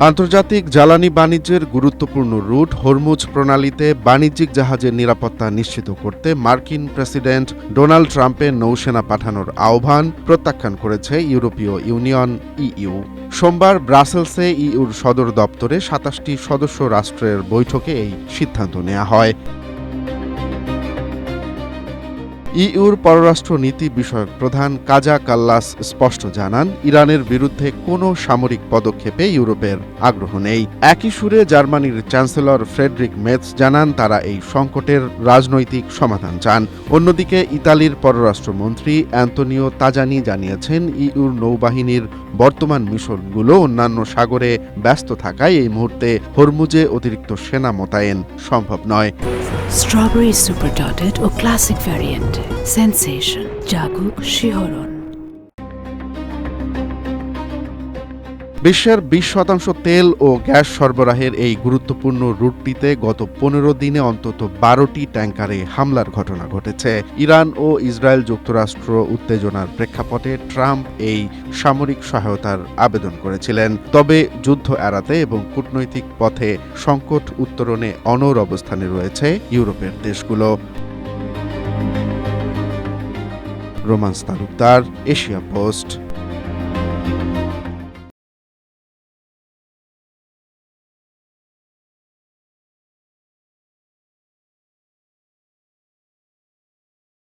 আন্তর্জাতিক জ্বালানি বাণিজ্যের গুরুত্বপূর্ণ রুট হরমুজ প্রণালীতে বাণিজ্যিক জাহাজের নিরাপত্তা নিশ্চিত করতে মার্কিন প্রেসিডেন্ট ডোনাল্ড ট্রাম্পের নৌসেনা পাঠানোর আহ্বান প্রত্যাখ্যান করেছে ইউরোপীয় ইউনিয়ন ইইউ। সোমবার ব্রাসেলসে ইইউর সদর দপ্তরে ২৭টি সদস্য রাষ্ট্রের বৈঠকে এই সিদ্ধান্ত নেওয়া হয়। ইইউর পররাষ্ট্র নীতি বিষয়ক প্রধান কাজা কাল্লাস স্পষ্ট জানান, ইরানের বিরুদ্ধে কোনো সামরিক পদক্ষেপে ইউরোপের আগ্রহ নেই। একই সুরে জার্মানির চ্যান্সেলর ফ্রেডরিক মেটস জানান, তারা এই সংকটের রাজনৈতিক সমাধান চান। অন্যদিকে ইতালির পররাষ্ট্রমন্ত্রী অ্যান্তোনিও তাজানি জানিয়েছেন, ইইউর নৌবাহিনীর বর্তমান মিশনগুলো অন্যান্য সাগরে ব্যস্ত থাকায় এই মুহূর্তে হরমুজে অতিরিক্ত সেনা মোতায়েন সম্ভব নয়। স্ট্রবেরি সুপার ডটেড ও ক্লাসিক ভ্যারিয়েন্টে সেন্সেশন জাগুক শিহরণ। বিশ্বের ২০% তেল ও গ্যাস সরবরাহের এই গুরুত্বপূর্ণ রুটটিতে গত ১৫ দিনে অন্তত ১২টি ট্যাঙ্কারে হামলার ঘটনা ঘটেছে। ইরান ও ইসরায়েল যুক্তরাষ্ট্র উত্তেজনার প্রেক্ষাপটে ট্রাম্প এই সামরিক সহায়তার আবেদন করেছিলেন। তবে যুদ্ধ এড়াতে এবং কূটনৈতিক পথে সংকট উত্তরণে অনড় অবস্থানে রয়েছে ইউরোপের দেশগুলো। Romance Talukdar, Asia post.